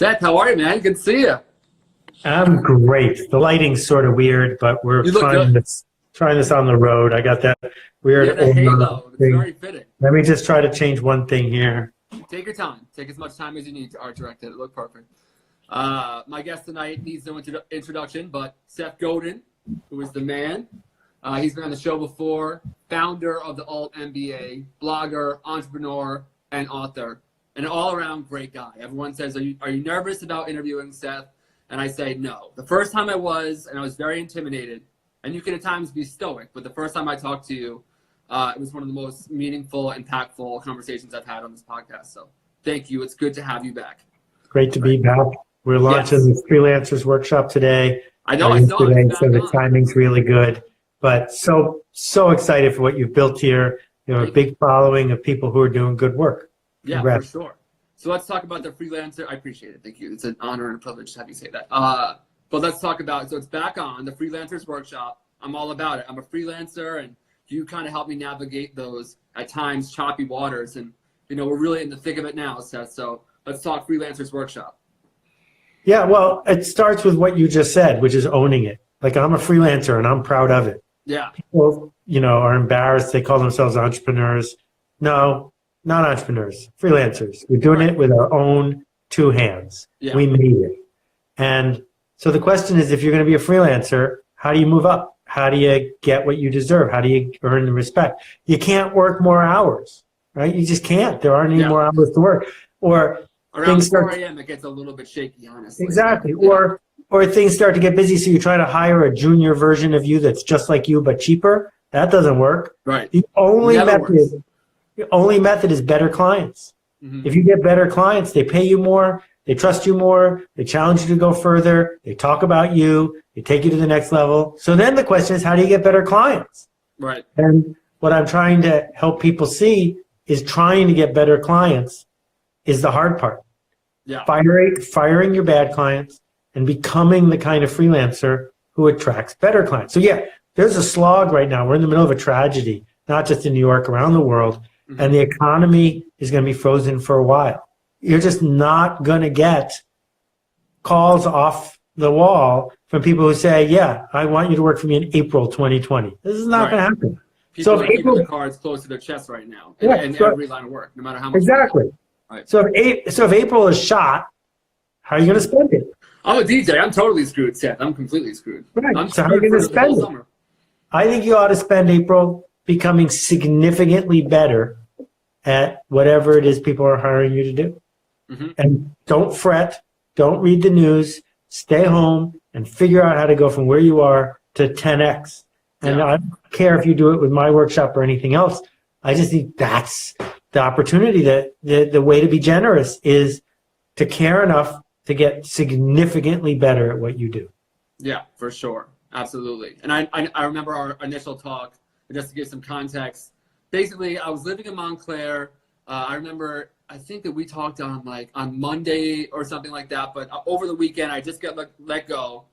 Seth, how are you, man? Good to see you. I'm great. The lighting's sort of weird, but we're You look trying good. this on the road. I got that weird Yeah, the halo. It's thing. very fitting. Let me just try to change one thing here. Take your time. Take as much time as you need to art direct it. It look perfect. My guest tonight needs no introduction, but Seth Godin, who is the man. He's been on the show before, founder of the altMBA, blogger, entrepreneur, and author. An all-around great guy. Everyone says, are you nervous about interviewing Seth? And I say no. The first time I was, and I was very intimidated, and you can at times be stoic, but the first time I talked to you, it was one of the most meaningful, impactful conversations I've had on this podcast. So thank you. It's good to have you back. Great to be back. We're launching the Freelancers Workshop today. I know, I saw it. So the timing's really good. But so excited for what you've built here. You know, a big following of people who are doing good work. Yeah, Congrats. for sure. So let's talk about the freelancer. I appreciate it. Thank you. It's an honor and a privilege to have you say that. But let's talk about, so it's back on, the Freelancers Workshop. I'm all about it. I'm a freelancer, and you kind of help me navigate those, at times, choppy waters. And, you know, we're really in the thick of it now, Seth. So let's talk Freelancers Workshop. Yeah, well, it starts with what you just said, which is owning it. Like, I'm a freelancer, and I'm proud of it. Yeah. People, you know, are embarrassed. They call themselves entrepreneurs. No. Not entrepreneurs, freelancers. We're doing it with our own two hands. Yeah. We made it. And so the question is, if you're going to be a freelancer, how do you move up? How do you get what you deserve? How do you earn the respect? You can't work more hours, right? You just can't. There aren't any more hours to work. Or around 4 a.m. it gets a little bit shaky, honestly. Exactly. Yeah. Or things start to get busy, so you try to hire a junior version of you that's just like you but cheaper. That doesn't work. Right. The only method is better clients. Mm-hmm. If you get better clients, they pay you more, they trust you more, they challenge you to go further, they talk about you, they take you to the next level. So then the question is, how do you get better clients? Right. And what I'm trying to help people see is trying to get better clients is the hard part. Yeah. Firing your bad clients and becoming the kind of freelancer who attracts better clients. So yeah, there's a slog right now. We're in the middle of a tragedy, not just in New York, around the world. And the economy is going to be frozen for a while. You're just not going to get calls off the wall from people who say, yeah, I want you to work for me in April 2020. This is not going to happen. People are keeping the cards close to their chest right now in every line of work, no matter how much. Exactly. Right. So if April is shot, how are you going to spend it? I'm a DJ. I'm totally screwed, Seth. I'm completely screwed. Right. So how are you going to spend it? Summer. I think you ought to spend April becoming significantly better at whatever it is people are hiring you to do. Mm-hmm. And don't fret, don't read the news, stay home and figure out how to go from where you are to 10x. And I don't care if you do it with my workshop or anything else. I just think that's the opportunity, that the way to be generous is to care enough to get significantly better at what you do. Yeah, for sure. Absolutely. And I remember our initial talk, just to give some context. Basically, I was living in Montclair. I remember, I think that we talked on Monday or something like that. But over the weekend, I just got let go.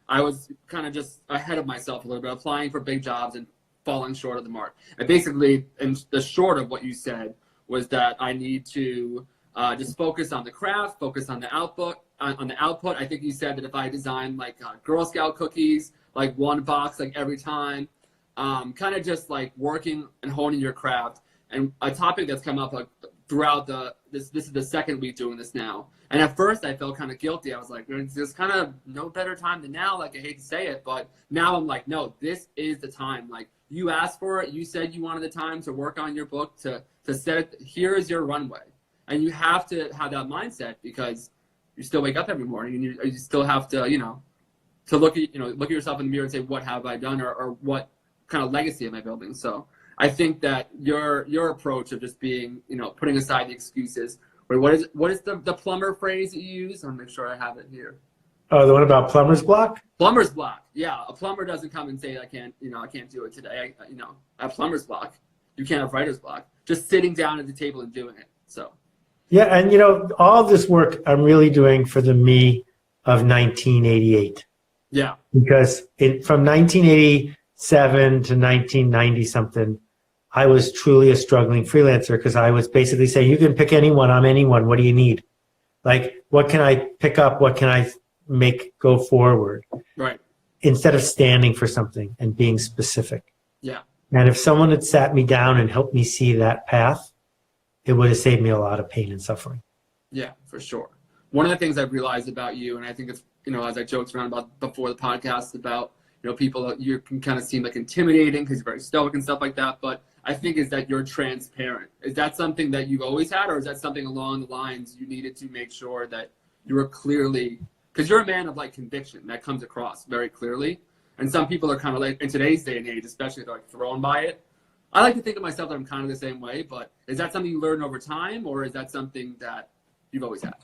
I was kind of just ahead of myself a little bit, applying for big jobs and falling short of the mark. And basically, and the short of what you said was that I need to just focus on the craft, focus on the output. I think you said that if I design Girl Scout cookies, one box every time. Kind of just working and honing your craft. And a topic that's come up throughout this is the second week doing this now. And at first I felt kind of guilty. I was like, there's kind of no better time than now. I hate to say it, but now I'm like, no, this is the time. You asked for it. You said you wanted the time to work on your book, to set it. Here is your runway. And you have to have that mindset, because you still wake up every morning and you still have to, to look at yourself in the mirror and say, what have I done, or what kind of legacy am I building? So I think that your approach of just being, putting aside the excuses. Wait, what is the plumber phrase that you use? I'll make sure I have it here. Oh, the one about plumber's block? Plumber's block. Yeah, a plumber doesn't come and say, I can't do it today. I have plumber's block. You can't have writer's block. Just sitting down at the table and doing it. So. Yeah, and all of this work I'm really doing for the me of 1988. Yeah. Because from 1987 to 1990 something, I was truly a struggling freelancer, because I was basically saying, you can pick anyone, I'm anyone, what do you need? Like, what can I pick up? What can I make go forward? Right. Instead of standing for something and being specific. Yeah. And if someone had sat me down and helped me see that path, it would have saved me a lot of pain and suffering. Yeah, for sure. One of the things I've realized about you, and I think it's, as I joked around about before the podcast about, people that you can kind of seem like intimidating because you're very stoic and stuff like that. But I think is that you're transparent. Is that something that you've always had, or is that something along the lines you needed to make sure that you were clearly, because you're a man of like conviction that comes across very clearly. And some people are kind of like, in today's day and age, especially, they're like thrown by it. I like to think of myself that I'm kind of the same way, but is that something you learn over time, or is that something that you've always had?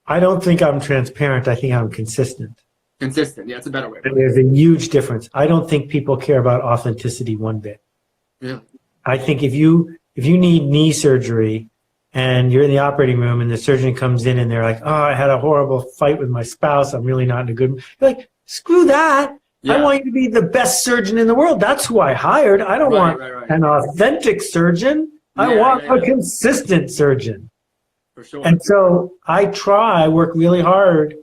I don't think I'm transparent. I think I'm consistent. Consistent, yeah, it's a better way. And there's a huge difference. I don't think people care about authenticity one bit. Really? I think if you need knee surgery and you're in the operating room and the surgeon comes in and they're like, oh, I had a horrible fight with my spouse, I'm really not in a good mood. You're like, screw that. Yeah. I want you to be the best surgeon in the world. That's who I hired. I don't want an authentic surgeon. I want a consistent surgeon. For sure. And so I work really hard.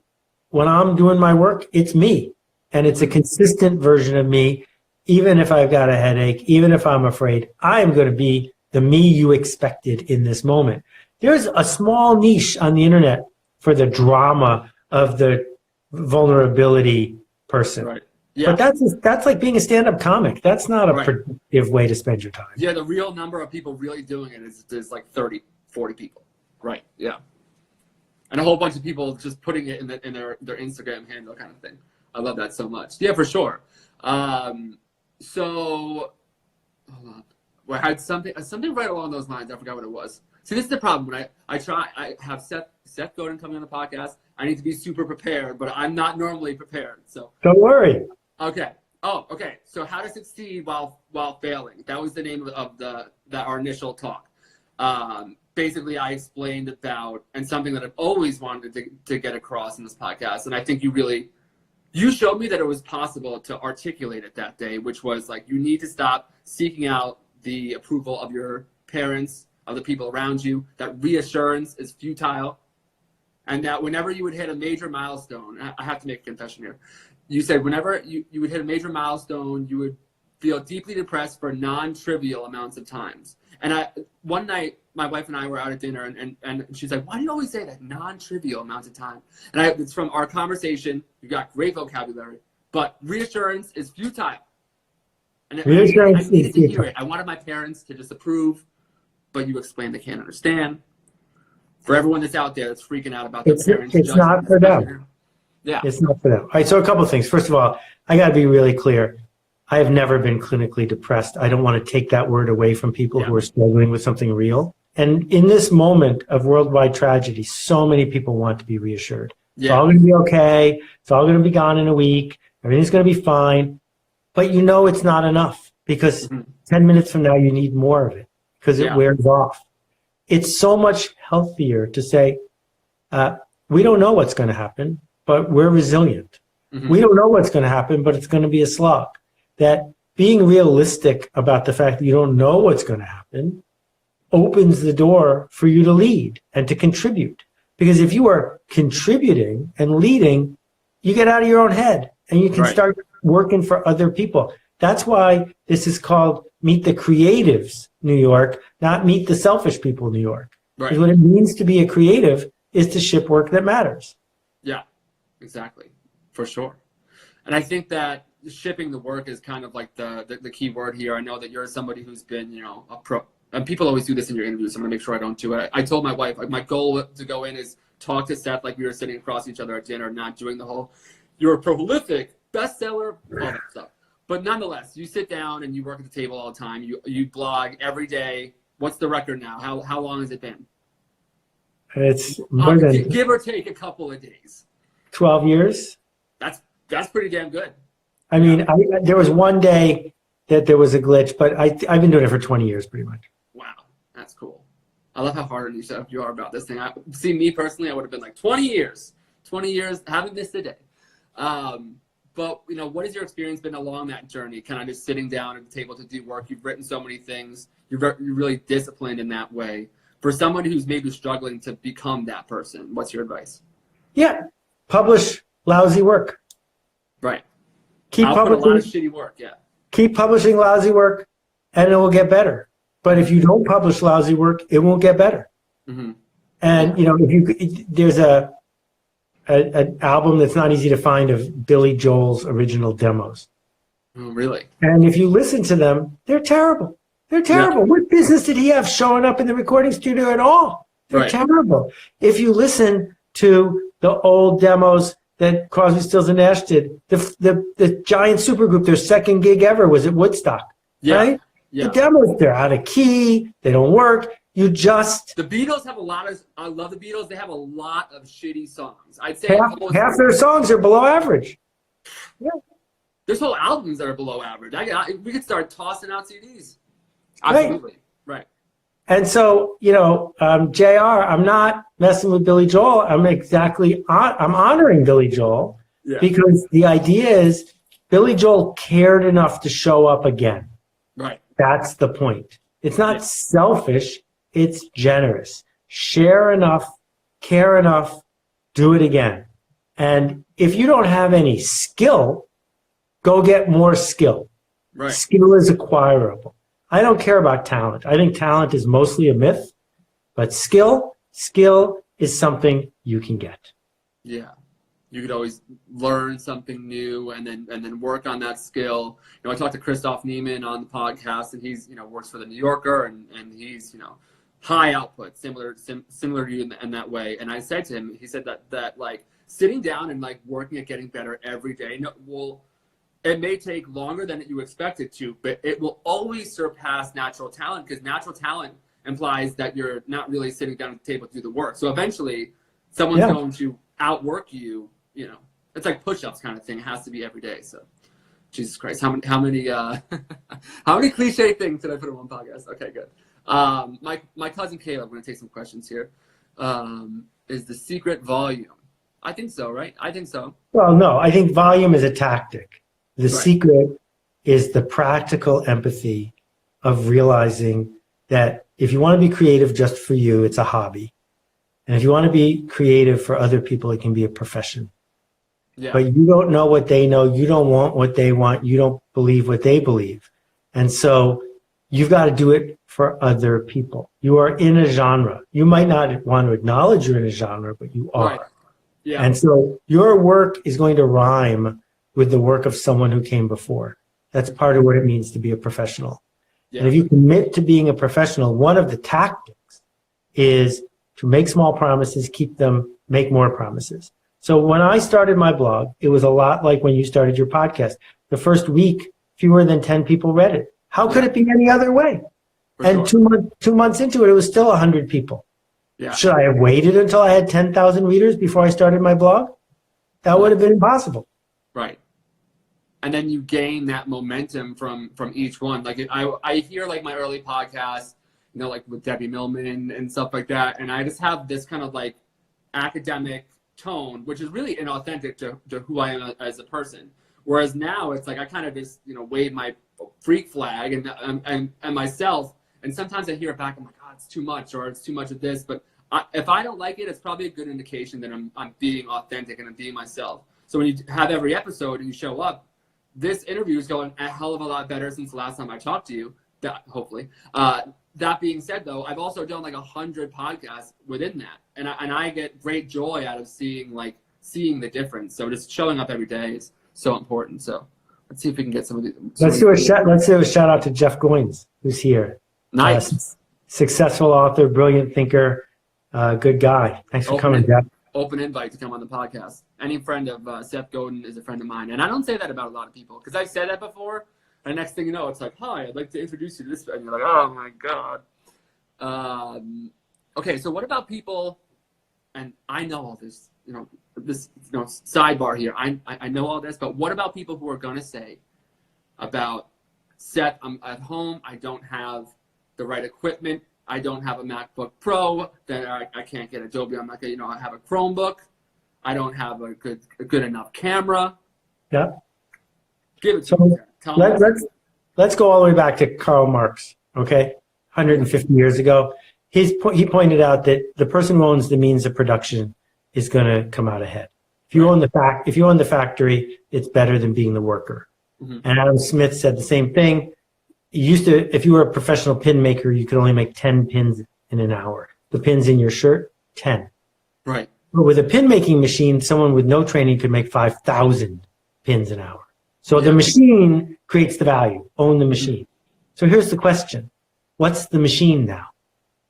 When I'm doing my work, it's me. And it's a consistent version of me. Even if I've got a headache, even if I'm afraid, I am going to be the me you expected in this moment. There's a small niche on the internet for the drama of the vulnerability person. Right. Yeah. But that's like being a stand-up comic. That's not a productive way to spend your time. Yeah, the real number of people really doing it is like 30, 40 people. Right, yeah. And a whole bunch of people just putting it in their Instagram handle kind of thing. I love that so much. Yeah, for sure. So, hold on. Well, I had something right along those lines. I forgot what it was. See, this is the problem. When I have Seth Godin coming on the podcast, I need to be super prepared, but I'm not normally prepared. So don't worry. Okay. Oh, okay. So how to succeed while failing. That was the name of our initial talk. Basically, I explained about, and something that I've always wanted to get across in this podcast, and I think you showed me that it was possible to articulate it that day, which was like, you need to stop seeking out the approval of your parents, of the people around you, that reassurance is futile, and that whenever you would hit a major milestone, I have to make a confession here. You said whenever you would hit a major milestone, you would feel deeply depressed for non-trivial amounts of times. And one night, my wife and I were out at dinner, and she's like, why do you always say that non-trivial amounts of time? And it's from our conversation. You got great vocabulary, but reassurance is futile. And I needed to hear it. I wanted my parents to just approve, but you explain they can't understand. For everyone that's out there that's freaking out about their parents. It's not for them. Yeah. It's not for them. All right, so a couple of things. First of all, I got to be really clear. I have never been clinically depressed. I don't want to take that word away from people who are struggling with something real. And in this moment of worldwide tragedy, so many people want to be reassured. Yeah. It's all going to be okay. It's all going to be gone in a week. Everything's going to be fine. But it's not enough, because 10 minutes from now, you need more of it because it wears off. It's so much healthier to say, we don't know what's going to happen, but we're resilient. Mm-hmm. We don't know what's going to happen, but it's going to be a slog. That being realistic about the fact that you don't know what's going to happen opens the door for you to lead and to contribute. Because if you are contributing and leading, you get out of your own head and you can start working for other people. That's why this is called Meet the Creatives New York, not Meet the Selfish People New York. Right. Because what it means to be a creative is to ship work that matters. Yeah, exactly. For sure. And I think that shipping the work is kind of like the key word here. I know that you're somebody who's been, a pro. And people always do this in your interviews, so I'm going to make sure I don't do it. I told my wife, my goal to go in is talk to Seth like we were sitting across each other at dinner, not doing the whole, you're a prolific bestseller, all that stuff. But nonetheless, you sit down and you work at the table all the time. You blog every day. What's the record now? How long has it been? It's more than give or take a couple of days. 12 years. That's pretty damn good. I mean, there was one day that there was a glitch, but I've been doing it for 20 years pretty much. Wow, that's cool. I love how hard you are about this thing. See, me personally, I would have been like 20 years, haven't missed a day. But, what has your experience been along that journey? Kind of just sitting down at the table to do work. You've written so many things. You're really disciplined in that way. for someone who's maybe struggling to become that person, what's your advice? Yeah, publish lousy work. Right. Keep I'll put a lot of publishing. shitty work. Yeah. Keep publishing lousy work, and it will get better. But if you don't publish lousy work, it won't get better. Mm-hmm. And there's an album that's not easy to find of Billy Joel's original demos. Oh, really? And if you listen to them, they're terrible. They're terrible. Yeah. What business did he have showing up in the recording studio at all? They're terrible. If you listen to the old demos that Crosby, Stills, and Nash did, the giant supergroup, their second gig ever was at Woodstock, right? Yeah. The demos, they're out of key. They don't work. The Beatles have I love the Beatles. They have a lot of shitty songs. I'd say half their songs are below average. Yeah. There's whole albums that are below average. We could start tossing out CDs. Absolutely. Right. And so, JR, I'm not messing with Billy Joel. I'm honoring Billy Joel because the idea is Billy Joel cared enough to show up again. Right. That's the point. It's not selfish. It's generous. Share enough, care enough, do it again. And if you don't have any skill, go get more skill. Right. Skill is acquirable. I don't care about talent. I think talent is mostly a myth, but skill is something you can get. Yeah. You could always learn something new and then work on that skill. I talked to Christoph Niemann on the podcast, and he's works for the New Yorker, and he's high output, similar to you in that way. And I said to him, he said that like sitting down and like working at getting better every day it may take longer than you expect it to, but it will always surpass natural talent, because natural talent implies that you're not really sitting down at the table to do the work. So eventually someone's going to outwork you. It's like push-ups kind of thing. It has to be every day. So Jesus Christ, how many how many cliche things did I put in one podcast? Okay, good. My cousin Caleb, I'm going to take some questions here. Is the secret volume? I think so, right? I think so. Well, no, I think volume is a tactic. The secret is the practical empathy of realizing that if you want to be creative just for you, it's a hobby. And if you want to be creative for other people, it can be a profession. Yeah. But you don't know what they know. You don't want what they want. You don't believe what they believe. And so you've got to do it for other people. You are in a genre. You might not want to acknowledge you're in a genre, but you are. Right. Yeah. And so your work is going to rhyme with the work of someone who came before. That's part of what it means to be a professional. Yeah. And if you commit to being a professional, one of the tactics is to make small promises, keep them, make more promises. So when I started my blog, it was a lot like when you started your podcast. The first week, fewer than 10 people read it. How could it be any other way? For and sure. 2 months into it, it was still 100 people. Yeah. Should I have waited until I had 10,000 readers before I started my blog? That would have been impossible. Right. And then you gain that momentum from each one. Like I hear like my early podcasts, like with Debbie Millman and stuff like that. And I just have this kind of like academic tone, which is really inauthentic to who I am as a person. Whereas now it's like I kind of just, wave my freak flag and myself. And sometimes I hear it back. I'm like, oh, it's too much, or it's too much of this. But if I don't like it, it's probably a good indication that I'm being authentic and I'm being myself. So when you have every episode and you show up, this interview is going a hell of a lot better since the last time I talked to you. Hopefully. That being said, though, I've also done like 100 podcasts within that, and I get great joy out of seeing the difference. So just showing up every day is so important. So let's see if we can get some of these. Let's do a shout out to Jeff Goins, who's here. Nice. Successful author, brilliant thinker, good guy. Thanks for coming, Jeff. Open invite to come on the podcast. Any friend of Seth Godin is a friend of mine, and I don't say that about a lot of people because I've said that before. And next thing you know, it's like, hi, I'd like to introduce you to this. And you're like, oh my God. Okay, so what about people, and I know all this, this sidebar here. I know all this, but what about people who are going to say about, Seth, I'm at home, I don't have the right equipment, I don't have a MacBook Pro, that I can't get Adobe, I'm not going to, I have a Chromebook, I don't have a good enough camera. Yeah. Give it to me. Let's go all the way back to Karl Marx, okay? 150 years ago. he pointed out that the person who owns the means of production is going to come out ahead. If you own the factory, it's better than being the worker. Mm-hmm. And Adam Smith said the same thing. If you were a professional pin maker, you could only make 10 pins in an hour. The pins in your shirt, 10. Right. But with a pin making machine, someone with no training could make 5,000 pins an hour. So the machine creates the value. Own the machine. So here's the question. What's the machine now?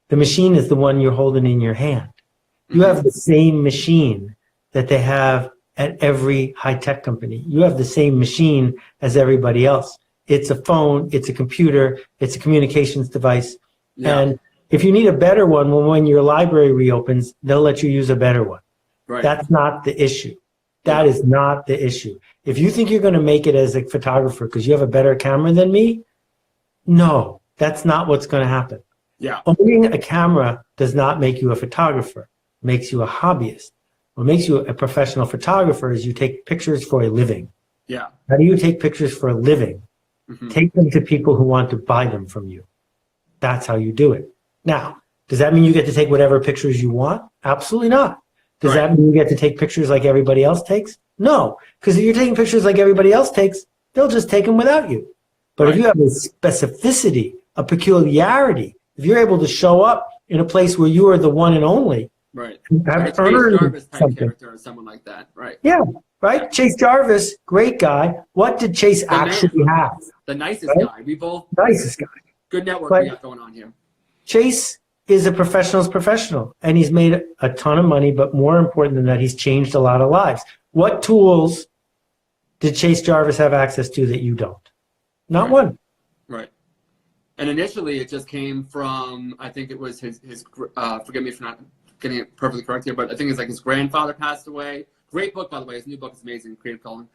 The machine is the one you're holding in your hand. You have the same machine that they have at every high-tech company. You have the same machine as everybody else. It's a phone, it's a computer, it's a communications device. Yeah. And if you need a better one, when your library reopens, they'll let you use a better one. Right. That's not the issue. That is not the issue. If you think you're going to make it as a photographer because you have a better camera than me, no, that's not what's going to happen. Yeah. Owning a camera does not make you a photographer. It makes you a hobbyist. What makes you a professional photographer is you take pictures for a living. Yeah. How do you take pictures for a living? Mm-hmm. Take them to people who want to buy them from you. That's how you do it. Now, does that mean you get to take whatever pictures you want? Absolutely not. Does that mean you get to take pictures like everybody else takes? No, because if you're taking pictures like everybody else takes, they'll just take them without you. But if you have a specificity, a peculiarity, if you're able to show up in a place where you are the one and only, right? Have earned Jarvis type something. Character or someone like that, right? Yeah, right. Chase Jarvis, great guy. What did Chase actually have? The nicest guy. We both nicest guy. Good network we got going on here. Chase is a professional's professional, and he's made a ton of money. But more important than that, he's changed a lot of lives. What tools did Chase Jarvis have access to that you don't? Not one. Right. And initially, it just came from, I think it was his forgive me for not getting it perfectly correct here, but I think it's like his grandfather passed away. Great book, by the way. His new book is amazing, Creative Calling.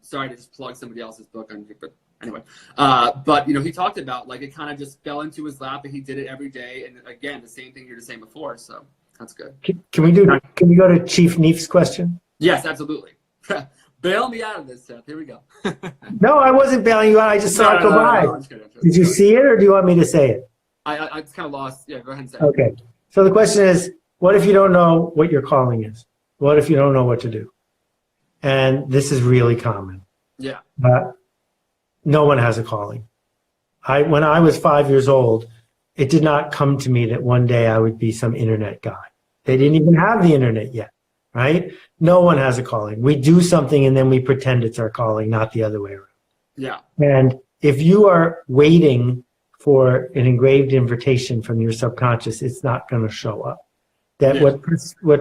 Sorry to just plug somebody else's book on you, but anyway. But, you know, he talked about, like, it kind of just fell into his lap, and he did it every day. And, again, the same thing you were saying before, so that's good. Can we go to Chief Neef's question? Yes, absolutely. Bail me out of this, Seth. Here we go. No, I wasn't bailing you out. I just saw it go by. No, did you see it, or do you want me to say it? I just kind of lost. Yeah, go ahead and say it. Okay. So the question is, what if you don't know what your calling is? What if you don't know what to do? And this is really common. Yeah. No one has a calling. When I was 5 years old, it did not come to me that one day I would be some internet guy. They didn't even have the internet yet. Right? No one has a calling. We do something and then we pretend it's our calling, not the other way around. Yeah. And if you are waiting for an engraved invitation from your subconscious, it's not going to show up. What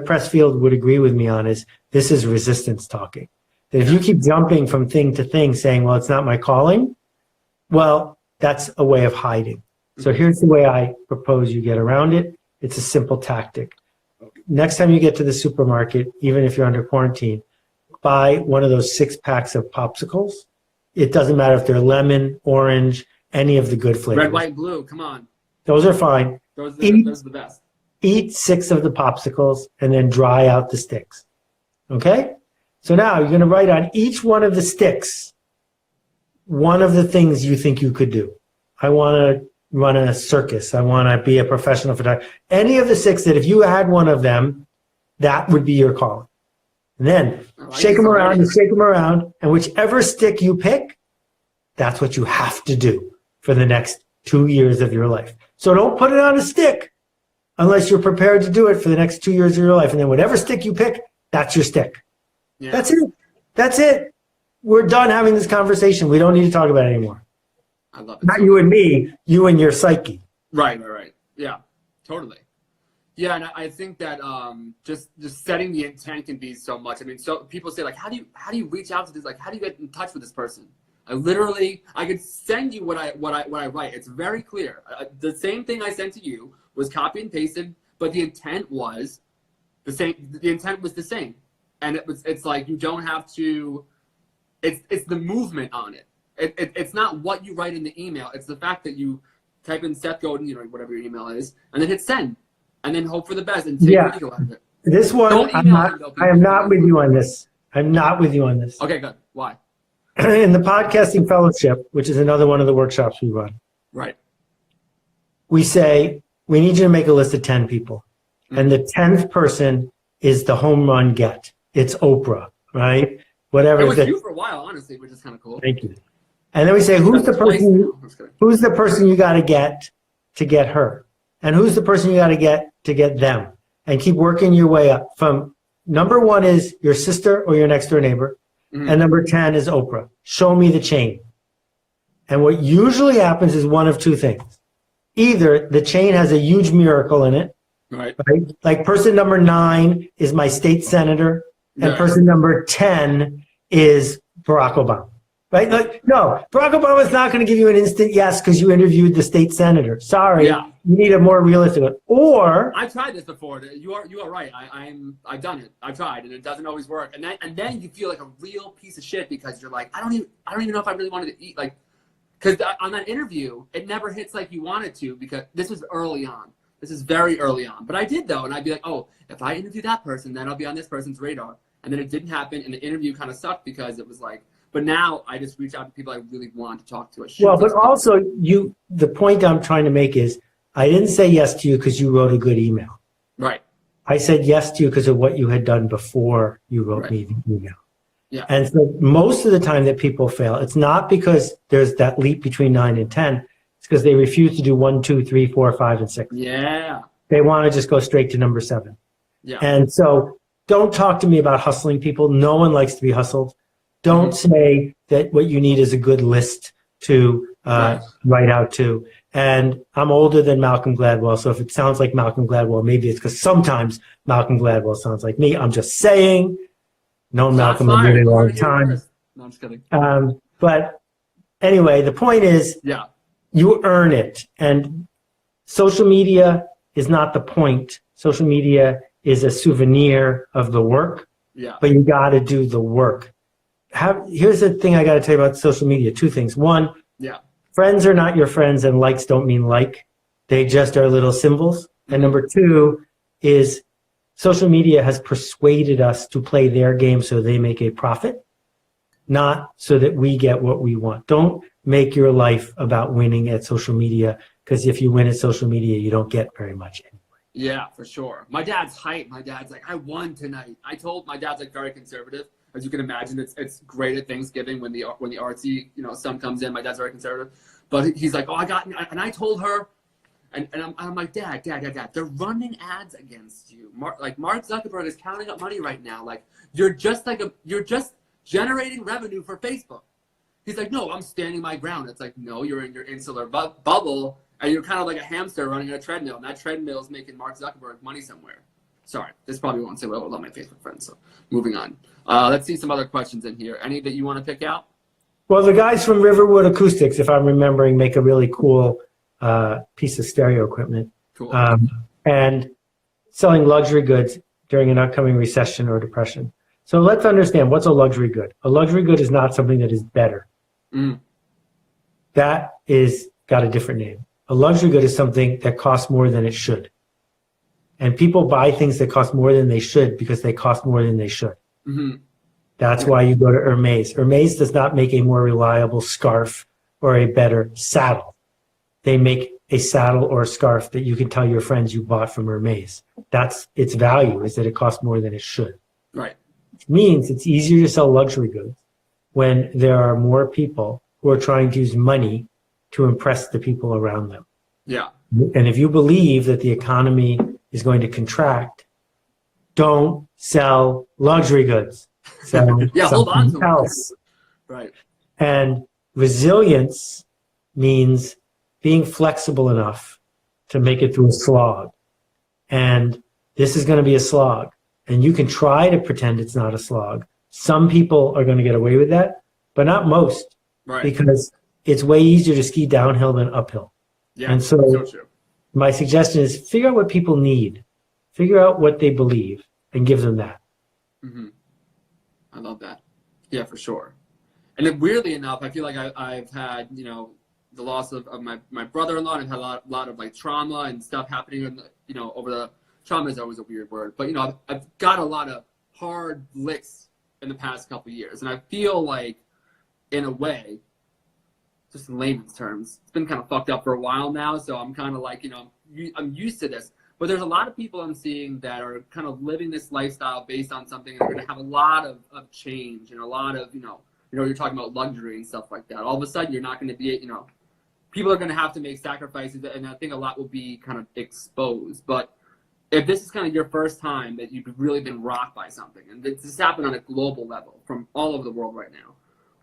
Pressfield would agree with me on is this is resistance talking. That if you keep jumping from thing to thing saying, well, it's not my calling, well, that's a way of hiding. So here's the way I propose you get around it. It's a simple tactic. Next time you get to the supermarket, even if you're under quarantine, buy one of those 6 packs of popsicles. It doesn't matter if they're lemon, orange, any of the good flavors. Red, white, blue, come on. Those are fine. Those are the best. Eat 6 of the popsicles and then dry out the sticks. Okay? So now you're going to write on each one of the sticks one of the things you think you could do. I want to run a circus. I want to be a professional photographer. Any of the 6 that if you had one of them, that would be your calling. And then shake them around and shake them around. And whichever stick you pick, that's what you have to do for the next 2 years of your life. So don't put it on a stick unless you're prepared to do it for the next 2 years of your life. And then whatever stick you pick, that's your stick. Yeah. That's it. That's it. We're done having this conversation. We don't need to talk about it anymore. I love it. Not you and me, you and your psyche. Right. Yeah, totally. Yeah, and I think that just setting the intent can be so much. I mean, so people say, like, how do you reach out to this? Like, how do you get in touch with this person? I could send you what I write. It's very clear. The same thing I sent to you was copy and pasted, but the intent was the same. The intent was the same, and it's like you don't have to. It's the movement on it. It's not what you write in the email. It's the fact that you type in Seth Godin, whatever your email is, and then hit send, and then hope for the best and take video out of it. This one, I am not with you on this. I'm not with you on this. Okay, good. Why? In the podcasting fellowship, which is another one of the workshops we run, right? We say we need you to make a list of 10 people. And the 10th person is the home run get. It's Oprah, right? Whatever. It was you for a while, honestly, which is kind of cool. Thank you. And then we say, who's the person you got to get her? And who's the person you got to get them? And keep working your way up. From number 1 is your sister or your next door neighbor. And number 10 is Oprah. Show me the chain. And what usually happens is one of two things. Either the chain has a huge miracle in it. Right? Like person number 9 is my state senator. And person number 10 is Barack Obama. Right? Like, no, Barack Obama is not going to give you an instant yes because you interviewed the state senator. Sorry, you need a more realistic one. Or I've tried this before. You are right. I've done it. I've tried, and it doesn't always work. And then you feel like a real piece of shit because you're like, I don't even know if I really wanted to eat. Like, because on that interview, it never hits like you want it to because this was early on. This is very early on. But I did though, and I'd be like, oh, if I interview that person, then I'll be on this person's radar. And then it didn't happen, and the interview kind of sucked because it was like. But now I just reach out to people I really want to talk to. Well, but also the point I'm trying to make is I didn't say yes to you because you wrote a good email. Right. I said yes to you because of what you had done before you wrote me the email. Yeah. And so most of the time that people fail, it's not because there's that leap between 9 and 10. It's because they refuse to do 1, 2, 3, 4, 5, and 6. Yeah. They want to just go straight to number 7. Yeah. And so don't talk to me about hustling people. No one likes to be hustled. Don't say that what you need is a good list to write out to. And I'm older than Malcolm Gladwell, so if it sounds like Malcolm Gladwell, maybe it's because sometimes Malcolm Gladwell sounds like me. I'm just saying. Known Malcolm a really long time. No, I'm just kidding. But anyway, the point is you earn it. And social media is not the point. Social media is a souvenir of the work. Yeah. But you got to do the work. Here's the thing I got to tell you about social media. 2 things. 1, friends are not your friends and likes don't mean like. They just are little symbols. And number 2 is social media has persuaded us to play their game so they make a profit, not so that we get what we want. Don't make your life about winning at social media because if you win at social media, you don't get very much anyway. Yeah, for sure. My dad's hype. My dad's like, I won tonight. My dad's like very conservative. As you can imagine, it's great at Thanksgiving when the artsy son comes in. My dad's very conservative, but he's like, oh, and I told her, and I'm like, Dad, they're running ads against you. Mark Zuckerberg is counting up money right now. Like you're just generating revenue for Facebook. He's like, no, I'm standing my ground. It's like, no, you're in your insular bubble, and you're kind of like a hamster running on a treadmill, and that treadmill is making Mark Zuckerberg money somewhere. Sorry, this probably won't say well with all my Facebook friends, so moving on. Let's see some other questions in here. Any that you want to pick out? Well, the guys from Riverwood Acoustics, if I'm remembering, make a really cool piece of stereo equipment. Cool. And selling luxury goods during an upcoming recession or depression. So let's understand, what's a luxury good? A luxury good is not something that is better. That is got a different name. A luxury good is something that costs more than it should. And people buy things that cost more than they should because they cost more than they should. That's why you go to Hermes. Hermes does not make a more reliable scarf or a better saddle. They make a saddle or a scarf that you can tell your friends you bought from Hermes. That's its value, is that it costs more than it should. Right. Which means it's easier to sell luxury goods when there are more people who are trying to use money to impress the people around them. Yeah. And if you believe that the economy is going to contract, don't sell luxury goods. Sell hold on to something else. Right. And resilience means being flexible enough to make it through a slog. And this is going to be a slog. And you can try to pretend it's not a slog. Some people are going to get away with that, but not most. Right. Because it's way easier to ski downhill than uphill. Yeah, and so true. My suggestion is figure out what people need. Figure out what they believe and give them that. I love that. Yeah, for sure. And then weirdly enough, I feel like I've had, the loss of my brother-in-law, and I've had a lot of like trauma and stuff happening, over the trauma is always a weird word, but I've got a lot of hard licks in the past couple of years. And I feel like in a way, just in layman's terms, it's been kind of fucked up for a while now. So I'm kind of like, I'm used to this. But there's a lot of people I'm seeing that are kind of living this lifestyle based on something, and they're going to have a lot of change and a lot of, you're talking about luxury and stuff like that. All of a sudden, you're not going to be, people are going to have to make sacrifices, and I think a lot will be kind of exposed. But if this is kind of your first time that you've really been rocked by something, and this has happened on a global level from all over the world right now,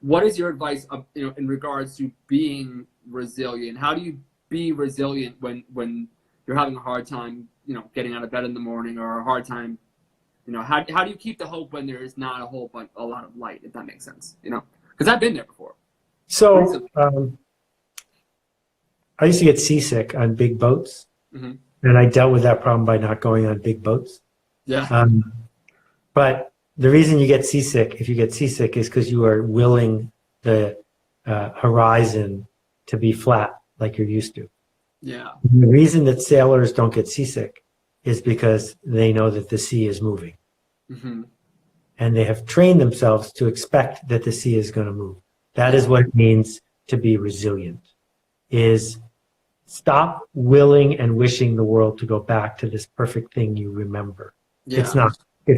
what is your advice in regards to being resilient? How do you be resilient when you're having a hard time, getting out of bed in the morning, or a hard time, how do you keep the hope when there is not a lot of light, if that makes sense, because I've been there before. So I used to get seasick on big boats, and I dealt with that problem by not going on big boats. Yeah. But the reason you get seasick, if you get seasick, is because you are willing the horizon to be flat like you're used to. Yeah. And the reason that sailors don't get seasick is because they know that the sea is moving. And they have trained themselves to expect that the sea is going to move. That is what it means to be resilient, is stop willing and wishing the world to go back to this perfect thing you remember. Yeah. It's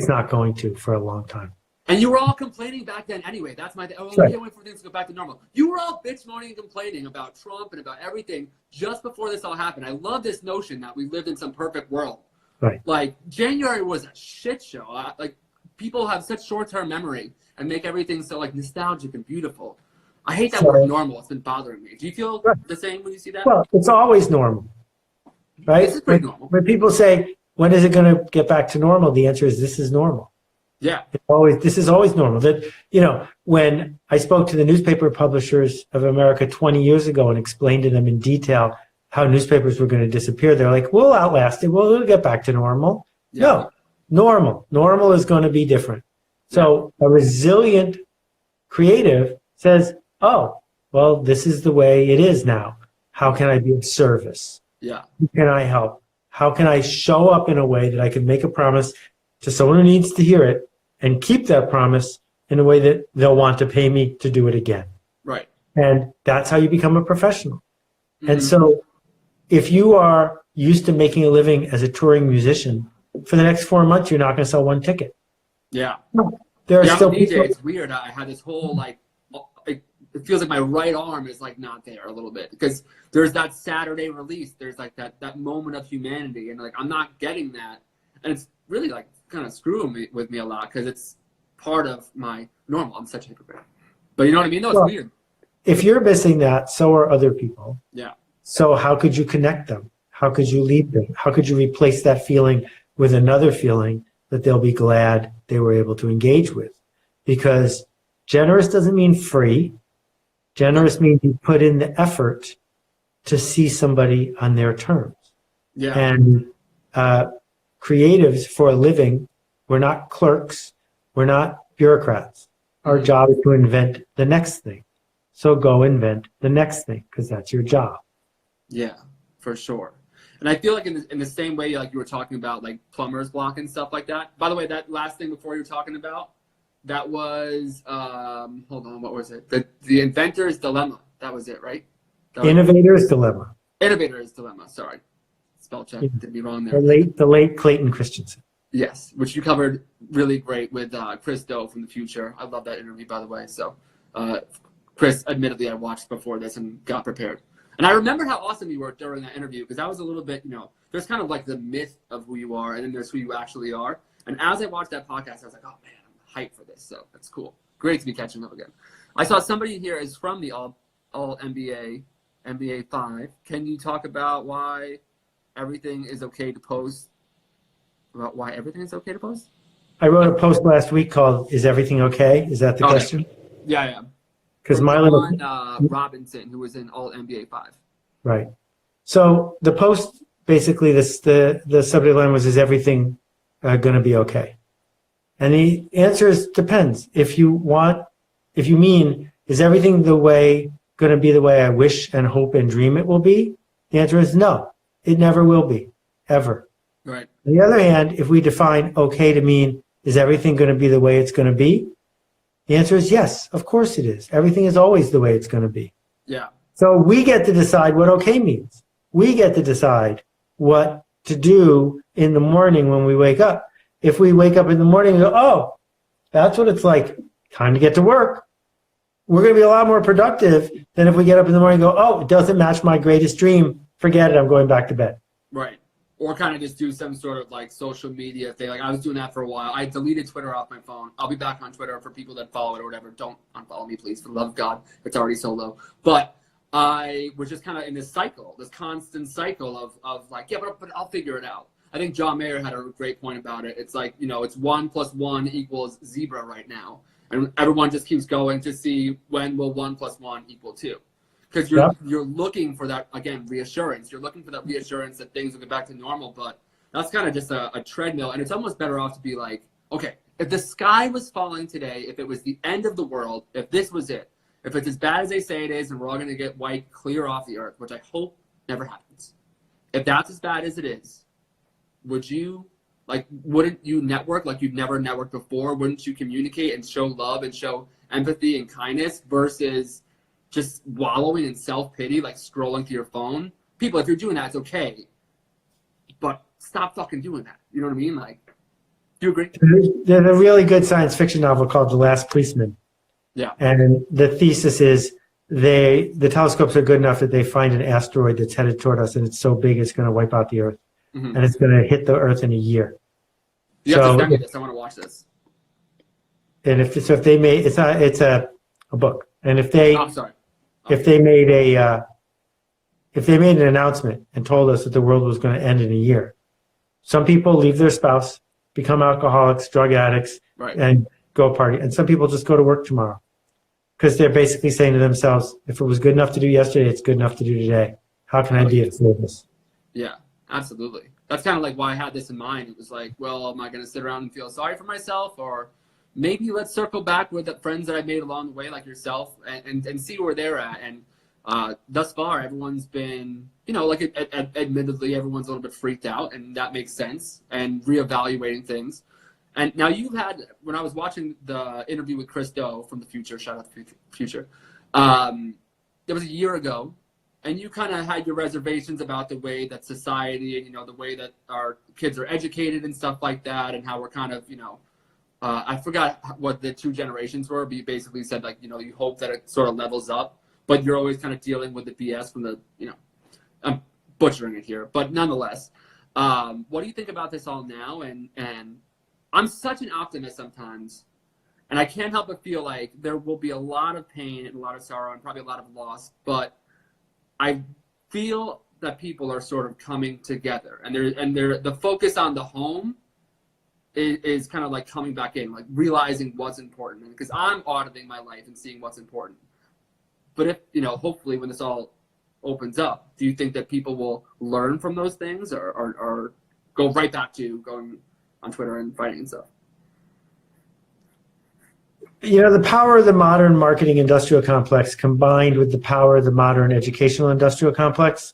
not going to for a long time. And you were all complaining back then anyway. That's my thing. Oh, we can't wait for things to go back to normal. You were all bitch moaning and complaining about Trump and about everything just before this all happened. I love this notion that we lived in some perfect world. Right. Like, January was a shit show. People have such short-term memory and make everything so nostalgic and beautiful. I hate that word normal. It's been bothering me. Do you feel the same when you see that? Well, it's always normal, right? This is pretty normal. When people say, when is it going to get back to normal? The answer is, this is normal. Yeah. This is always normal. That, when I spoke to the newspaper publishers of America 20 years ago and explained to them in detail how newspapers were going to disappear, they're like, we'll outlast it. We'll get back to normal. Yeah. No, normal is going to be different. So a resilient creative says, oh, well, this is the way it is now. How can I be of service? Yeah. Who can I help? How can I show up in a way that I can make a promise to someone who needs to hear it and keep that promise in a way that they'll want to pay me to do it again? Right. And that's how you become a professional. And so if you are used to making a living as a touring musician, for the next 4 months, you're not going to sell one ticket. Yeah. No. There are still DJ, people. it's weird. I had this whole it feels like my right arm is not there a little bit, because there's that Saturday release. There's that moment of humanity, and I'm not getting that, and it's really kind of screwing with me a lot, because it's part of my normal. I'm such a hypocrite, but you know what I mean? No, it's weird. If you're missing that, so are other people. Yeah. So how could you connect them? How could you lead them? How could you replace that feeling with another feeling that they'll be glad they were able to engage with? Because generous doesn't mean free. Generous means you put in the effort to see somebody on their terms. Yeah. And creatives, for a living, we're not clerks. We're not bureaucrats. Our job is to invent the next thing. So go invent the next thing, because that's your job. Yeah, for sure. And I feel like in the same way, you were talking about plumber's block and stuff like that. By the way, that last thing before you were talking about, that was, hold on, what was it? The inventor's dilemma. That was it, right? Innovator's dilemma. Innovator's dilemma, sorry. Spell check, did me wrong there. The late Clayton Christensen. Yes, which you covered really great with Chris Do from the future. I love that interview, by the way. So, Chris, admittedly, I watched before this and got prepared. And I remember how awesome you were during that interview, because I was a little bit, there's kind of the myth of who you are, and then there's who you actually are. And as I watched that podcast, I was like, oh man, I'm hyped for this. So that's cool. Great to be catching up again. I saw somebody here is from the altMBA, MBA 5. Can you talk about why everything is okay to post? About why everything is okay to post? I wrote a post last week called "Is Everything Okay?" Is that the question? Yeah. Because Robinson, who was in altMBA 5. Right. So the post, basically, the subject line was, "Is everything going to be okay?" And the answer is depends. If you mean, is everything going to be the way I wish and hope and dream it will be? The answer is no. It never will be, ever. Right. On the other hand, if we define okay to mean, is everything going to be the way it's going to be? The answer is yes, of course it is. Everything is always the way it's going to be. Yeah. So we get to decide what okay means. We get to decide what to do in the morning when we wake up. If we wake up in the morning and go, oh, that's what it's like, time to get to work, we're going to be a lot more productive than if we get up in the morning and go, oh, it doesn't match my greatest dream, forget it, I'm going back to bed. Right. Or kind of just do some sort of like social media thing. Like I was doing that for a while. I deleted Twitter off my phone. I'll be back on Twitter for people that follow it or whatever. Don't unfollow me, please, for the love of God. It's already so low. But I was just kind of in this cycle, this constant cycle of like, yeah, but I'll figure it out. I think John Mayer had a great point about it. It's like, it's 1 + 1 = zebra right now. And everyone just keeps going to see when will 1 + 1 = 2. Because you're looking for that, again, reassurance. You're looking for that reassurance that things will get back to normal. But that's kind of just a treadmill. And it's almost better off to be like, okay, if the sky was falling today, if it was the end of the world, if this was it, if it's as bad as they say it is and we're all going to get wiped clear off the earth, which I hope never happens. If that's as bad as it is, wouldn't you network like you've never networked before? Wouldn't you communicate and show love and show empathy and kindness versus just wallowing in self-pity, like scrolling through your phone? People, if you're doing that, it's okay. But stop fucking doing that. You know what I mean? Like, do you agree? There's a really good science fiction novel called The Last Policeman. Yeah. And the thesis is the telescopes are good enough that they find an asteroid that's headed toward us and it's so big it's going to wipe out the Earth. Mm-hmm. And it's going to hit the Earth in a year. You have to send me this. I want to watch this. And if they made it's a book, and if they made an announcement and told us that the world was going to end in a year, some people leave their spouse, become alcoholics, drug addicts, and go party, and some people just go to work tomorrow because they're basically saying to themselves, if it was good enough to do yesterday, it's good enough to do today. How can I be of service? Yeah. Absolutely. That's kind of like why I had this in mind. It was like, well, am I going to sit around and feel sorry for myself? Or maybe let's circle back with the friends that I made along the way, like yourself, and see where they're at. And thus far, everyone's been, admittedly, everyone's a little bit freaked out, and that makes sense, and reevaluating things. And now you've had, when I was watching the interview with Chris Do from the Future, shout out to Future, it was a year ago. And you kind of had your reservations about the way that society and, the way that our kids are educated and stuff like that, and how we're kind of, I forgot what the two generations were, but you basically said, like, you hope that it sort of levels up, but you're always kind of dealing with the BS from the, I'm butchering it here, but nonetheless, what do you think about this all now? And I'm such an optimist sometimes, and I can't help but feel like there will be a lot of pain and a lot of sorrow and probably a lot of loss, but I feel that people are sort of coming together, and the focus on the home is kind of like coming back in, like realizing what's important. And because I'm auditing my life and seeing what's important. But if, hopefully when this all opens up, do you think that people will learn from those things or go right back to going on Twitter and fighting and stuff? The power of the modern marketing industrial complex combined with the power of the modern educational industrial complex,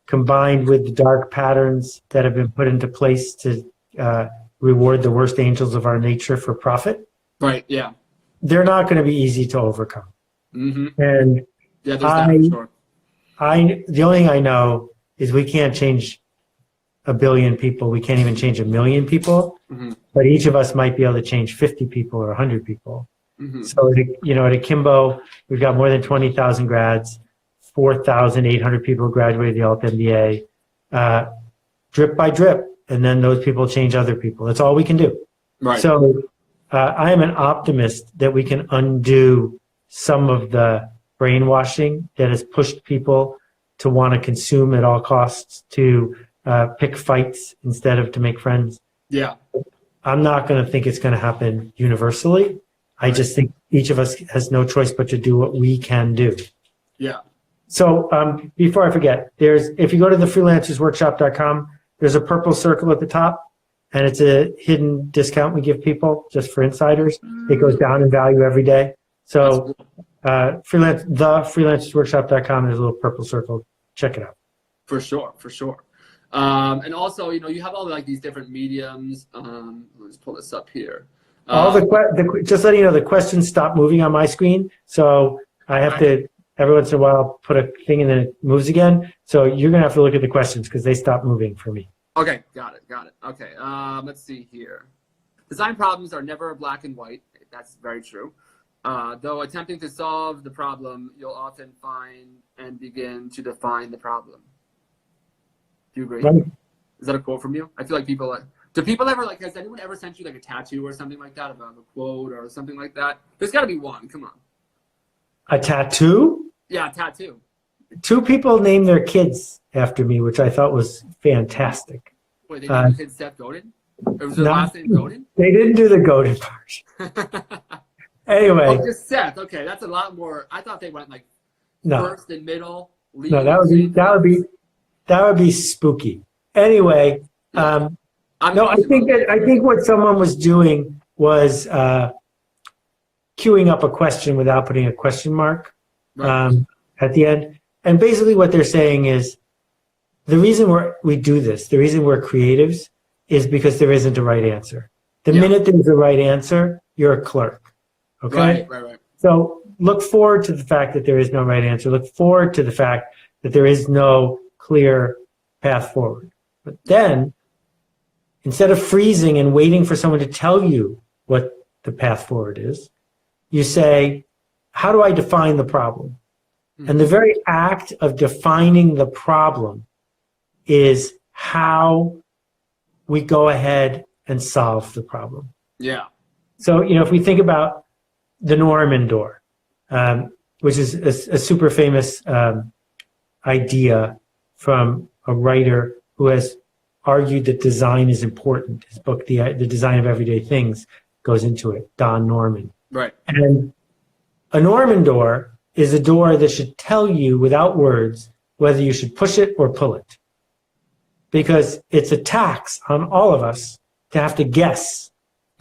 combined with the dark patterns that have been put into place to reward the worst angels of our nature for profit. Right, yeah. They're not going to be easy to overcome. Mm-hmm. And yeah, there's that for sure. The only thing I know is we can't change 1 billion people. We can't even change 1 million people. Mm-hmm. But each of us might be able to change 50 people or 100 people. Mm-hmm. So, at Akimbo, we've got more than 20,000 grads, 4,800 people graduated the altMBA, drip by drip, and then those people change other people. That's all we can do. Right. So I am an optimist that we can undo some of the brainwashing that has pushed people to want to consume at all costs, to pick fights instead of to make friends. Yeah. I'm not going to think it's going to happen universally. I just think each of us has no choice but to do what we can do. Yeah. So before I forget, if you go to the freelancersworkshop.com, there's a purple circle at the top, and it's a hidden discount we give people just for insiders. It goes down in value every day. So freelancersworkshop.com, there's a little purple circle. Check it out. For sure. And also, you have all like these different mediums. Let's pull this up here. Just letting you know, the questions stop moving on my screen, so I have to every once in a while I'll put a thing and then it moves again. So you're going to have to look at the questions because they stop moving for me. Okay, got it. Okay, let's see here. Design problems are never black and white. That's very true. Though attempting to solve the problem, you'll often find and begin to define the problem. Do you agree? Right. Is that a quote from you? I feel like people, do people ever, like, has anyone ever sent you like a tattoo or something like that of a quote or something like that? There's got to be one. Come on. A tattoo? Yeah, a tattoo. 2 people named their kids after me, which I thought was fantastic. Wait, they named the kid Seth Godin? Or was their last name Godin? They didn't do the Godin part. Anyway. Oh, just Seth. Okay, that's a lot more. I thought they went like first and middle. No, that would be spooky. Anyway, I think what someone was doing was queuing up a question without putting a question mark at the end. And basically what they're saying is the reason we do this, the reason we're creatives is because there isn't a right answer. The minute there's a right answer, you're a clerk. Okay? Right. So look forward to the fact that there is no right answer. Look forward to the fact that there is no clear path forward. But then, instead of freezing and waiting for someone to tell you what the path forward is, you say, how do I define the problem? And the very act of defining the problem is how we go ahead and solve the problem. Yeah. So, if we think about the Norman door, which is a super famous idea from a writer who has argued that design is important. His book, The Design of Everyday Things, goes into it, Don Norman. Right. And a Norman door is a door that should tell you without words whether you should push it or pull it. Because it's a tax on all of us to have to guess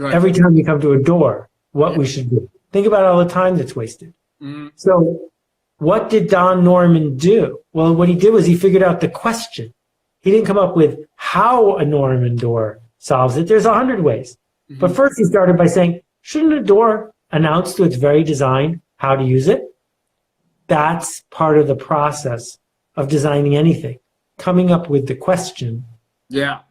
every time you come to a door what we should do. Think about all the time that's wasted. So what did Don Norman do? Well, what he did was he figured out the question. He didn't come up with how a Norman door solves it. There's 100 ways. But first he started by saying, shouldn't a door announce to its very design how to use it? That's part of the process of designing anything. Coming up with the question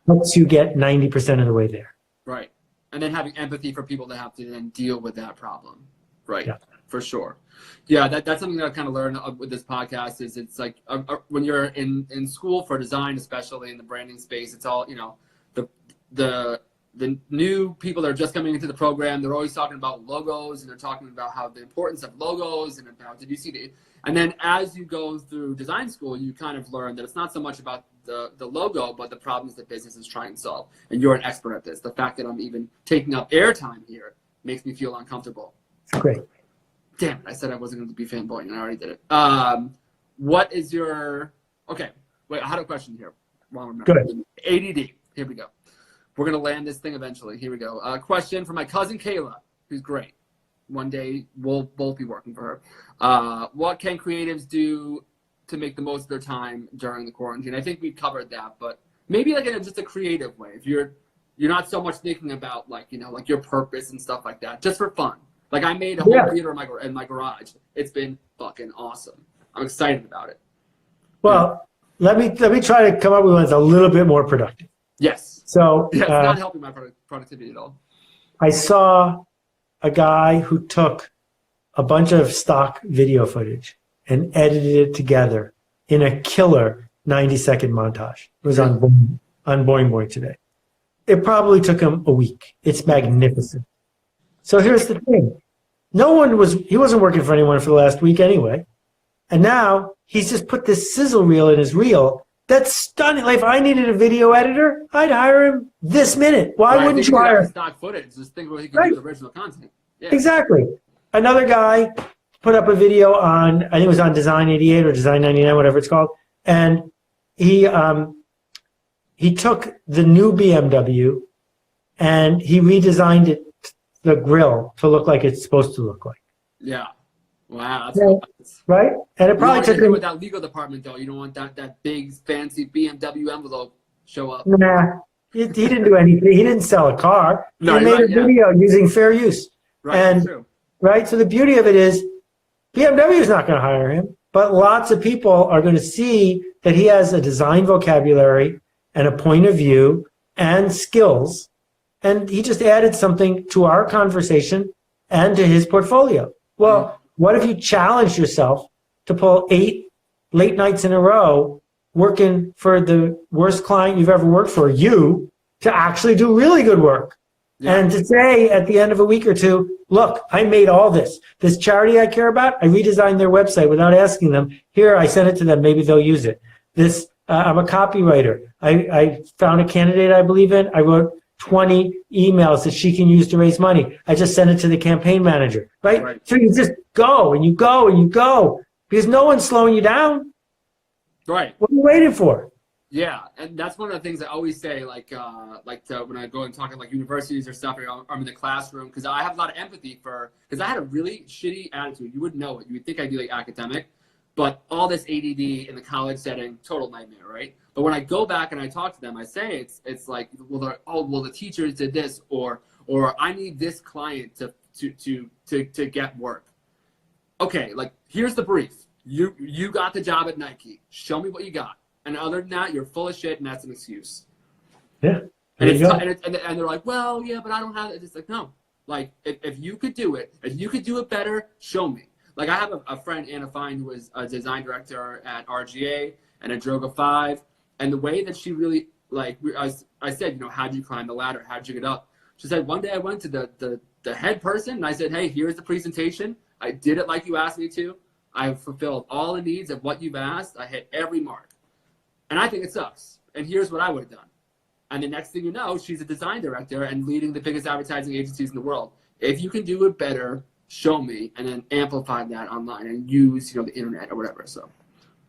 helps you get 90% of the way there. Right. And then having empathy for people that have to then deal with that problem. Right. Yeah. For sure. Yeah, that's something that I've kind of learned with this podcast is it's like when you're in school for design, especially in the branding space, it's all, the new people that are just coming into the program, they're always talking about logos and they're talking about how the importance of logos and about, and then as you go through design school, you kind of learn that it's not so much about the logo, but the problems that business is trying to solve. And you're an expert at this. The fact that I'm even taking up airtime here makes me feel uncomfortable. Great. Damn it, I said I wasn't going to be fanboying and I already did it. What is your, okay, wait, I had a question here. Good. ADD, here we go. We're going to land this thing eventually. Here we go. Question from my cousin Kayla, who's great. One day we'll both be working for her. What can creatives do to make the most of their time during the quarantine? I think we covered that, but maybe like in just a creative way. If you're not so much thinking about like your purpose and stuff like that, just for fun. Like I made a whole theater in my garage. It's been fucking awesome. I'm excited about it. Well, let me try to come up with one that's a little bit more productive. Yes. So it's not helping my productivity at all. I saw a guy who took a bunch of stock video footage and edited it together in a killer 90-second montage. It was on Boing Boing today. It probably took him a week. It's magnificent. So here's the thing. He wasn't working for anyone for the last week anyway. And now he's just put this sizzle reel in his reel. That's stunning. Like if I needed a video editor, I'd hire him this minute. Why wouldn't you hire stock footage? Just think what he could do with original content. Yeah. Exactly. Another guy put up a video on, I think it was on Design 88 or Design 99, whatever it's called. And he took the new BMW and he redesigned it, the grill, to look like it's supposed to look like. Yeah. Wow. That's nice. Right? And it probably took him. With that legal department, though, you don't want that big, fancy BMW envelope show up. Nah. He didn't do anything. He didn't sell a car. No, he made a video using fair use. Right. And, true. Right? So the beauty of it is BMW is not going to hire him. but lots of people are going to see that he has a design vocabulary and a point of view and skills. And he just added something to our conversation and to his portfolio. Well, what if you challenge yourself to pull 8 late nights in a row working for the worst client you've ever worked for, you, to actually do really good work? Yeah. And to say at the end of a week or two, look, I made all this. This charity I care about, I redesigned their website without asking them. Here, I sent it to them. Maybe they'll use it. This, I'm a copywriter. I found a candidate I believe in. I wrote 20 emails that she can use to raise money. I just sent it to the campaign manager, right? So you just go and you go and you go because no one's slowing you down. Right. What are you waiting for? Yeah, and that's one of the things I always say, when I go and talk at like universities or stuff, or I'm in the classroom, because I have a lot of empathy because I had a really shitty attitude. You wouldn't know it. You would think I'd be like academic, but all this ADD in the college setting, total nightmare, right? But when I go back and I talk to them, I say it's like, well, the teachers did this, or I need this client to get work. Okay, like here's the brief. You got the job at Nike. Show me what you got. And other than that, you're full of shit, and that's an excuse. Yeah. And they're like, well, yeah, but I don't have it. It's like, no. Like, if you could do it, better, show me. Like, I have a friend, Anna Fine, who was a design director at RGA and at Droga 5. And the way that she really, like, I said, how'd you climb the ladder? How'd you get up? She said, one day I went to the head person, and I said, hey, here's the presentation. I did it like you asked me to. I fulfilled all the needs of what you've asked. I hit every mark. And I think it sucks. And here's what I would have done. And the next thing you know, she's a design director and leading the biggest advertising agencies in the world. If you can do it better, show me, and then amplify that online and use, the internet or whatever. So,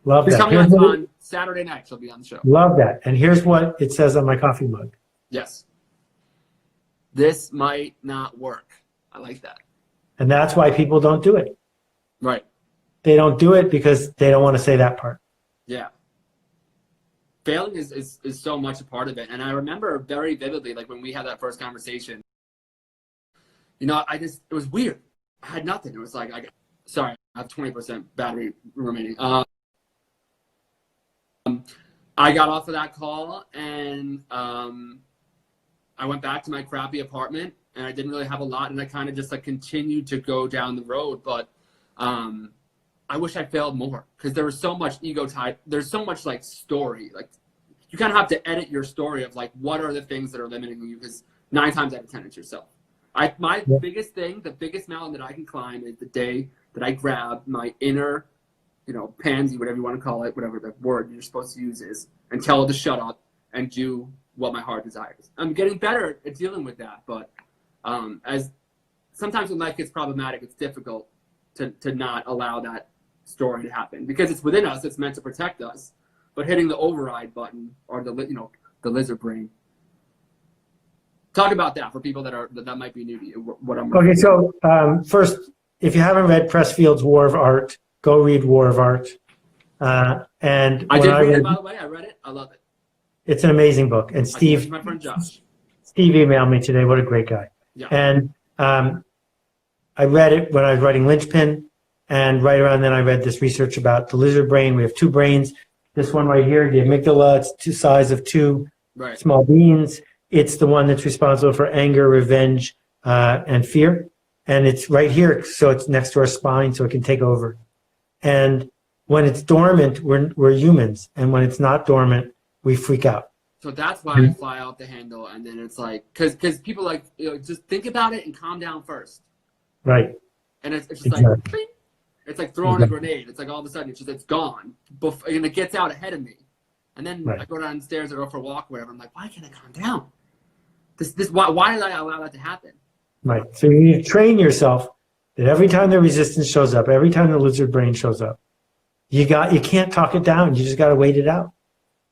love that. She's coming on Saturday night. She'll be on the show. Love that. And here's what it says on my coffee mug. Yes. This might not work. I like that. And that's why people don't do it. Right. They don't do it because they don't want to say that part. Yeah. Failing is so much a part of it. And I remember very vividly, like when we had that first conversation, it was weird. I had nothing. It was like, sorry, I have 20% battery remaining. I got off of that call and I went back to my crappy apartment and I didn't really have a lot. And I kind of just like continued to go down the road. But I wish I failed more because there was so much ego tied. There's so much like story. Like you kind of have to edit your story of like, what are the things that are limiting you? Because 9 times out of 10, it's yourself. My biggest thing, the biggest mountain that I can climb is the day that I grab my inner, pansy, whatever you want to call it, whatever the word you're supposed to use is, and tell it to shut up and do what my heart desires. I'm getting better at dealing with that. But as sometimes when life gets problematic, it's difficult to not allow that story to happen because it's within us. It's meant to protect us, but hitting the override button or the lizard brain. Talk about that for people that might be new to you. What I'm okay. So first, if you haven't read Pressfield's War of Art, go read War of Art. And I did read it, by the way. I read it. I love it. It's an amazing book. And Steve, my friend Josh, Steve emailed me today. What a great guy. Yeah. And I read it when I was writing Linchpin. And right around then, I read this research about the lizard brain. We have 2 brains. This one right here, the amygdala, it's the size of 2 small beans. It's the one that's responsible for anger, revenge, and fear. And it's right here, so it's next to our spine, so it can take over. And when it's dormant, we're humans. And when it's not dormant, we freak out. So that's why I fly off the handle. And then it's like, because people like, just think about it and calm down first. Right. And it's just like, bing. It's like throwing a grenade. It's like all of a sudden it's gone, and it gets out ahead of me. And then I go downstairs or go for a walk, or whatever. I'm like, why can't I calm down? Why did I allow that to happen? Right. So you need to train yourself that every time the resistance shows up, every time the lizard brain shows up, you can't talk it down. You just got to wait it out.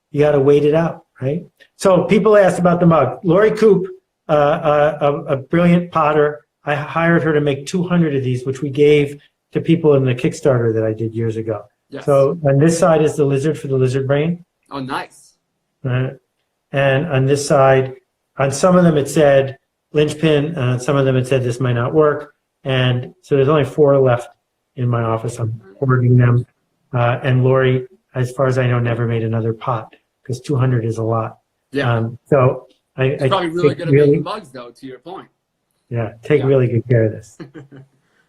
You got to wait it out, right? So people asked about the mug. Lori Coop, a brilliant potter. I hired her to make 200 of these, which we gave to people in the Kickstarter that I did years ago. Yes. So on this side is the lizard for the lizard brain. Oh, nice. And on this side, on some of them it said linchpin, on some of them it said this might not work. And so there's only 4 left in my office. I'm hoarding them. And Lori, as far as I know, never made another pot because 200 is a lot. Yeah. So it's probably really good at making bugs, though, to your point. Yeah, take really good care of this.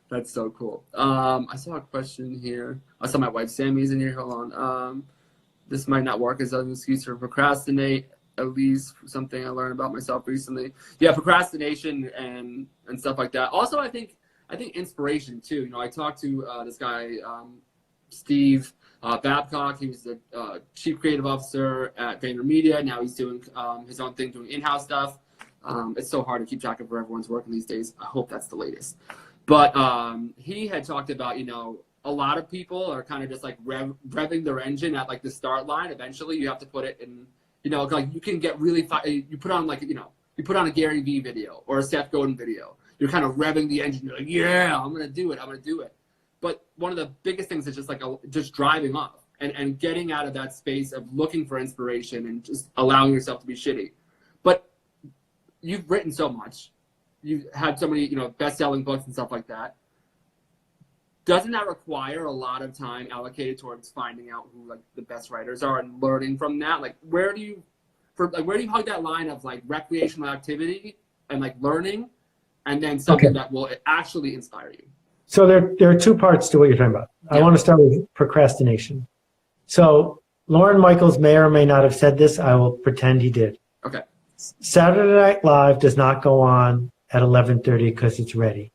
That's so cool. I saw a question here. I saw my wife Sammy's in here. Hold on. This might not work as an excuse to procrastinate. At least something I learned about myself recently. Yeah, procrastination and stuff like that. Also, I think inspiration too. You know, I talked to this guy Steve Babcock. He was the chief creative officer at VaynerMedia. Now he's doing his own thing, doing in-house stuff. It's so hard to keep track of where everyone's working these days. I hope that's the latest. But he had talked about, you know, a lot of people are kind of just like revving their engine at like the start line. Eventually, you have to put it in. You know, like you can get really. You put on like, you know, you put on a Gary Vee video or a Seth Godin video. You're kind of revving the engine. You're like, yeah, I'm gonna do it. I'm gonna do it. But one of the biggest things is just like just driving off and getting out of that space of looking for inspiration and just allowing yourself to be shitty. But you've written so much. You've had so many, you know, best-selling books and stuff like that. Doesn't that require a lot of time allocated towards finding out who like the best writers are and learning from that? Like, where do you hug that line of like recreational activity and like learning, and then something that will actually inspire you? So there are two parts to what you're talking about. Yeah. I want to start with procrastination. So Lorne Michaels may or may not have said this. I will pretend he did. Okay. Saturday Night Live does not go on at 11:30 because it's ready.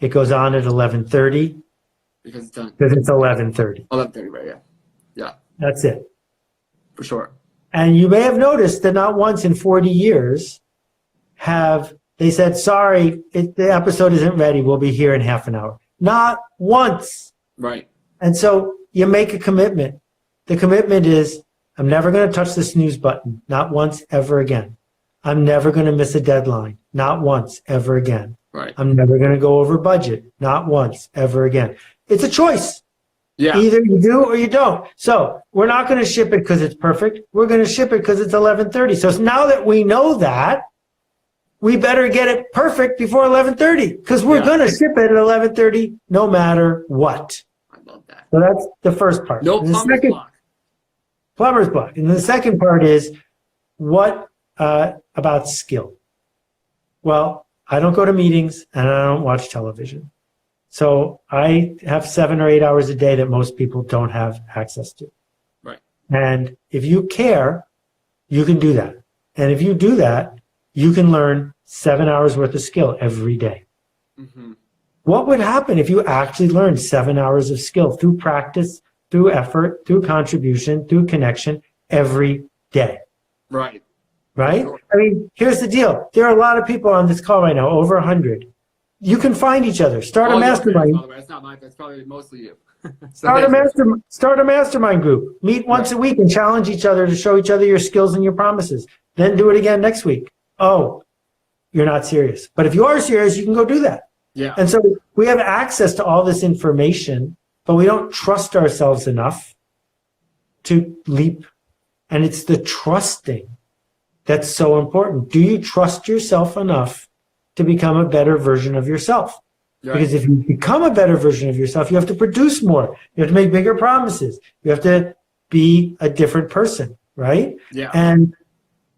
It goes on at 11:30 because it's done. Because it's 11:30. 11:30, right? Yeah. Yeah. That's it. For sure. And you may have noticed that not once in 40 years have they said, sorry, the episode isn't ready. We'll be here in half an hour. Not once. Right. And so you make a commitment. The commitment is, I'm never going to touch the snooze button. Not once, ever again. I'm never going to miss a deadline. Not once, ever again. Right. I'm never going to go over budget. Not once, ever again. It's a choice. Yeah. Either you do or you don't. So we're not going to ship it because it's perfect. We're going to ship it because it's 11:30. So now that we know that, we better get it perfect before 11:30 because we're going to ship it at 11:30 no matter what. I love that. So that's the first part. No plumber's block. Plumber's block. And the second part is what about skill? Well, I don't go to meetings and I don't watch television. So I have 7 or 8 hours a day that most people don't have access to. Right. And if you care, you can do that. And if you do that, you can learn 7 hours worth of skill every day. Mm-hmm. What would happen if you actually learned 7 hours of skill through practice, through effort, through contribution, through connection every day? Right. Right? Sure. I mean, here's the deal. There are a lot of people on this call right now, over 100. You can find each other. Start a mastermind. By the way, that's not mine. That's probably mostly you. Start a mastermind group. Meet once a week and challenge each other to show each other your skills and your promises. Then do it again next week. Oh, you're not serious. But if you are serious, you can go do that. Yeah. And so we have access to all this information, but we don't trust ourselves enough to leap. And it's the trusting that's so important. Do you trust yourself enough to become a better version of yourself? Right. Because if you become a better version of yourself, you have to produce more. You have to make bigger promises. You have to be a different person, right? Yeah. And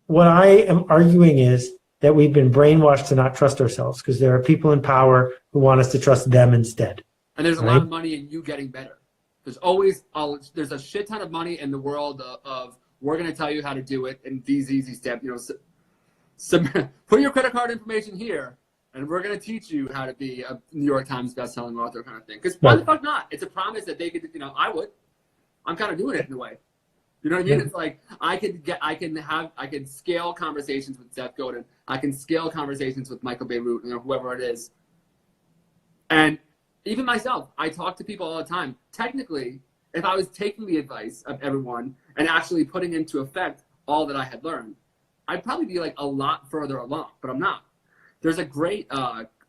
what I am arguing is that we've been brainwashed to not trust ourselves because there are people in power who want us to trust them instead. And there's a lot of money in you getting better. There's a shit ton of money in the world of we're going to tell you how to do it in these easy steps. You know, put your credit card information here, and we're going to teach you how to be a New York Times bestselling author kind of thing. Because why the fuck not? It's a promise that they could, you know, I'm kind of doing it in a way. You know what I mean? Yeah. It's like I can scale conversations with Seth Godin. I can scale conversations with Michael Beirut, you know, whoever it is. And even myself, I talk to people all the time. Technically, if I was taking the advice of everyone and actually putting into effect all that I had learned, I'd probably be like a lot further along, but I'm not. There's a great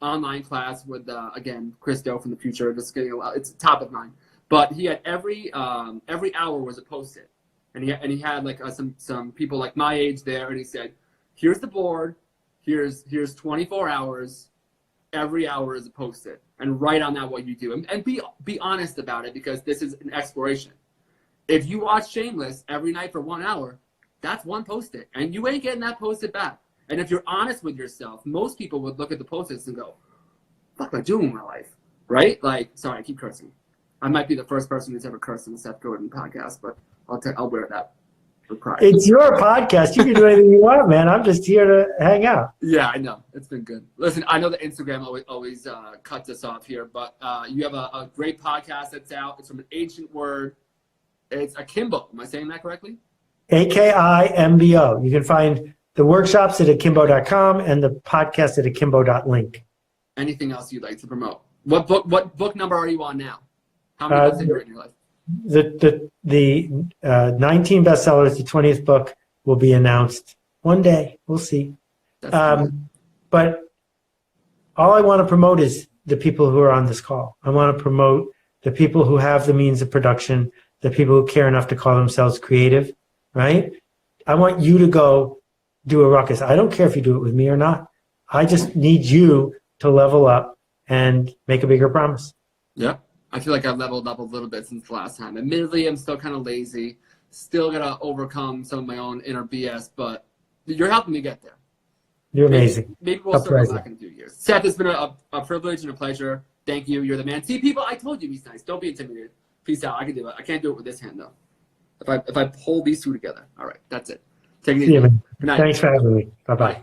online class with, again, Chris Do from the future. Just getting it's top of mind. But he had every hour was a post-it. And he had like some people like my age there, and he said, here's the board, here's 24 hours, every hour is a post-it. and write on that what you do, and be honest about it, because this is an exploration. If you watch Shameless every night for 1 hour, that's one Post-it, and you ain't getting that Post-it back. And if you're honest with yourself, most people would look at the Post-its and go, "What am I doing with my life?" Right? Like, sorry, I keep cursing. I might be the first person who's ever cursed on the Seth Godin podcast, but I'll wear that for pride. It's your podcast. You can do anything you want, man. I'm just here to hang out. Yeah, I know. It's been good. Listen, I know that Instagram always cuts us off here, but you have a great podcast that's out. It's from an ancient word. It's akimbo. Am I saying that correctly? AKIMBO. You can find the workshops at akimbo.com and the podcast at akimbo.link. Anything else you'd like to promote? What book number are you on now? How many books have you written in your life? The 19 bestsellers, the 20th book will be announced one day. We'll see. But all I want to promote is the people who are on this call. I want to promote the people who have the means of production, the people who care enough to call themselves creative, right? I want you to go do a ruckus. I don't care if you do it with me or not. I just need you to level up and make a bigger promise. Yeah. I feel like I've leveled up a little bit since the last time. Admittedly, I'm still kind of lazy. Still got to overcome some of my own inner BS, but you're helping me get there. You're amazing. Maybe we'll circle back in a few years. Seth, it's been a privilege and a pleasure. Thank you. You're the man. See, people, I told you he's nice. Don't be intimidated. Peace out. I can do it. I can't do it with this hand, though. If I pull these two together. All right. That's it. Take it easy. Good night. Thanks for having me. Bye-bye. Bye.